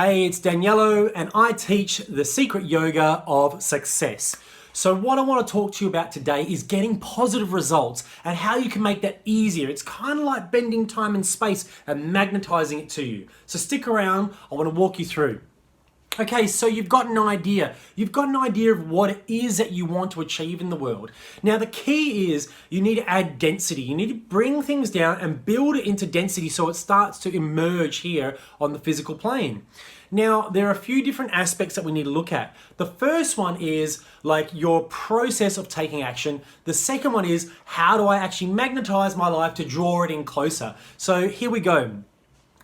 Hey, it's Daniello, and I teach the secret yoga of success. So what I want to talk to you about today is getting positive results and how you can make that easier. It's kind of like bending time and space and magnetizing it to you. So stick around, I want to walk you through. Okay, so you've got an idea. You've got an idea of what it is that you want to achieve in the world. Now, the key is you need to add density. You need to bring things down and build it into density so it starts to emerge here on the physical plane. Now, there are a few different aspects that we need to look at. The first one is like your process of taking action. The second one is how do I actually magnetize my life to draw it in closer? So here we go.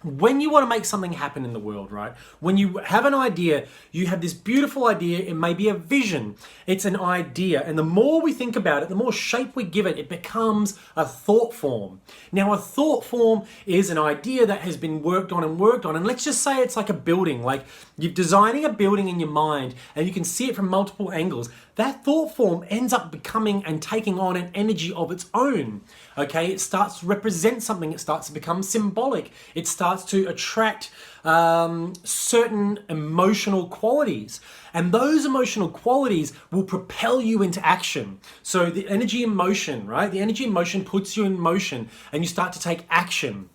When you want to make something happen in the world, right? When you have an idea, you have this beautiful idea, it may be a vision, it's an idea. And the more we think about it, the more shape we give it, it becomes a thought form. Now, a thought form is an idea that has been worked on. And let's just say it's like a building, like you're designing a building in your mind and you can see it from multiple angles. That thought form ends up becoming and taking on an energy of its own. Okay, it starts to represent something, it starts to become symbolic, it starts to attract certain emotional qualities. And those emotional qualities will propel you into action. So the energy in motion, right? The energy in motion puts you in motion and you start to take action.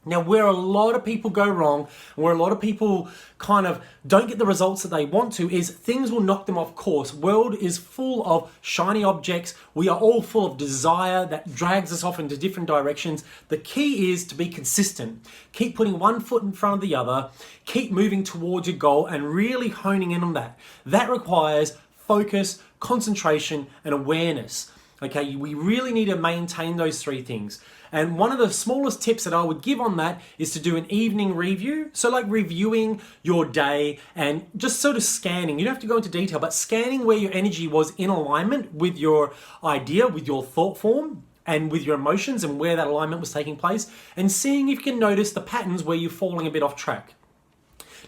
Now, where a lot of people go wrong, where a lot of people kind of don't get the results that they want to, is things will knock them off course. World is full of shiny objects. We are all full of desire that drags us off into different directions. The key is to be consistent. Keep putting one foot in front of the other. Keep moving towards your goal and really honing in on that. That requires focus, concentration, and awareness. Okay, we really need to maintain those three things. And one of the smallest tips that I would give on that is to do an evening review. So like reviewing your day and just sort of scanning. You don't have to go into detail, but scanning where your energy was in alignment with your idea, with your thought form, and with your emotions and where that alignment was taking place, and seeing if you can notice the patterns where you're falling a bit off track.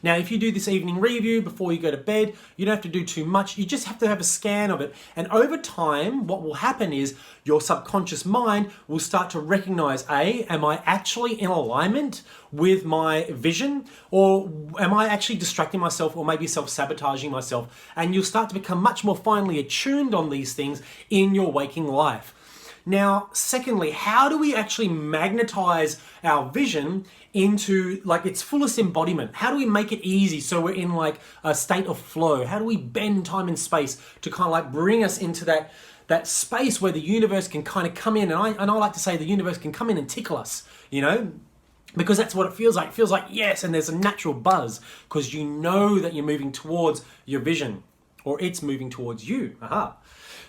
Now, if you do this evening review before you go to bed, you don't have to do too much. You just have to have a scan of it. And over time, what will happen is your subconscious mind will start to recognize, am I actually in alignment with my vision? Or am I actually distracting myself or maybe self-sabotaging myself? And you'll start to become much more finely attuned on these things in your waking life. Now, secondly, how do we actually magnetize our vision into like its fullest embodiment? How do we make it easy so we're in like a state of flow? How do we bend time and space to kind of like bring us into that space where the universe can kind of come in? And I like to say the universe can come in and tickle us, you know? Because that's what it feels like. It feels like yes, and there's a natural buzz because you know that you're moving towards your vision or it's moving towards you. Aha.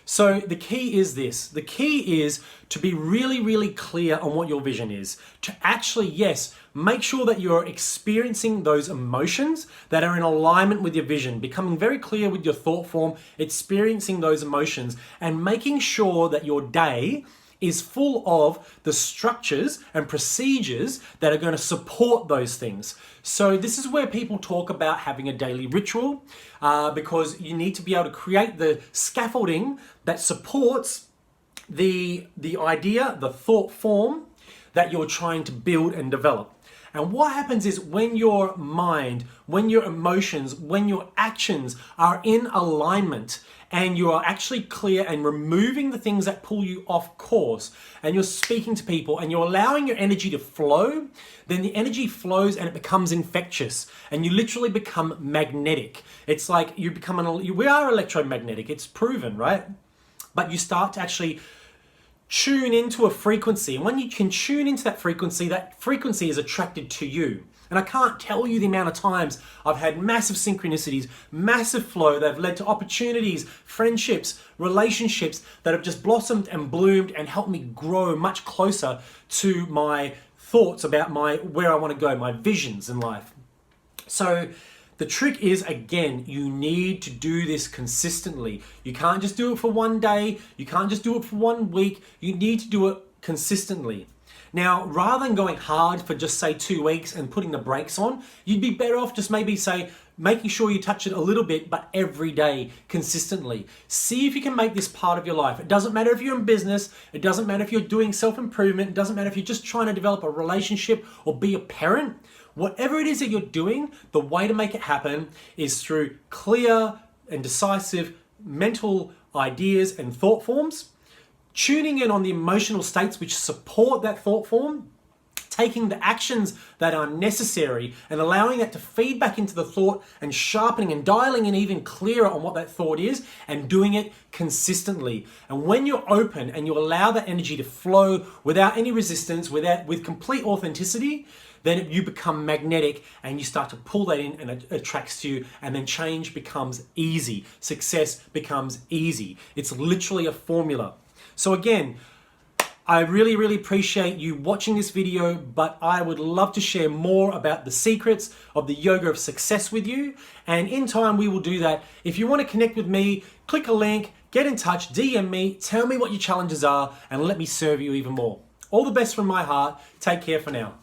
So the key is this. The key is to be really, really clear on what your vision is. To actually, yes, make sure that you're experiencing those emotions that are in alignment with your vision, becoming very clear with your thought form, experiencing those emotions, and making sure that your day is full of the structures and procedures that are going to support those things. So this is where people talk about having a daily ritual because you need to be able to create the scaffolding that supports the idea, the thought form that you're trying to build and develop. And what happens is when your mind, when your emotions, when your actions are in alignment and you are actually clear and removing the things that pull you off course and you're speaking to people and you're allowing your energy to flow, then the energy flows and it becomes infectious and you literally become magnetic. It's like you become we are electromagnetic, it's proven, right? But you start to actually tune into a frequency. And when you can tune into that frequency is attracted to you. And I can't tell you the amount of times I've had massive synchronicities, massive flow that have led to opportunities, friendships, relationships that have just blossomed and bloomed and helped me grow much closer to my thoughts about where I want to go, my visions in life. So the trick is, again, you need to do this consistently. You can't just do it for one day. You can't just do it for 1 week. You need to do it consistently. Now, rather than going hard for just say 2 weeks and putting the brakes on, you'd be better off just maybe say, making sure you touch it a little bit, but every day consistently. See if you can make this part of your life. It doesn't matter if you're in business. It doesn't matter if you're doing self-improvement. It doesn't matter if you're just trying to develop a relationship or be a parent. Whatever it is that you're doing, the way to make it happen is through clear and decisive mental ideas and thought forms, tuning in on the emotional states which support that thought form, taking the actions that are necessary and allowing that to feed back into the thought and sharpening and dialing in even clearer on what that thought is and doing it consistently. And when you're open and you allow that energy to flow without any resistance, with complete authenticity, then you become magnetic and you start to pull that in and it attracts you, and then change becomes easy. Success becomes easy. It's literally a formula. So again, I really appreciate you watching this video, but I would love to share more about the secrets of the yoga of success with you. And in time, we will do that. If you want to connect with me, click a link, get in touch, DM me, tell me what your challenges are, and let me serve you even more. All the best from my heart. Take care for now.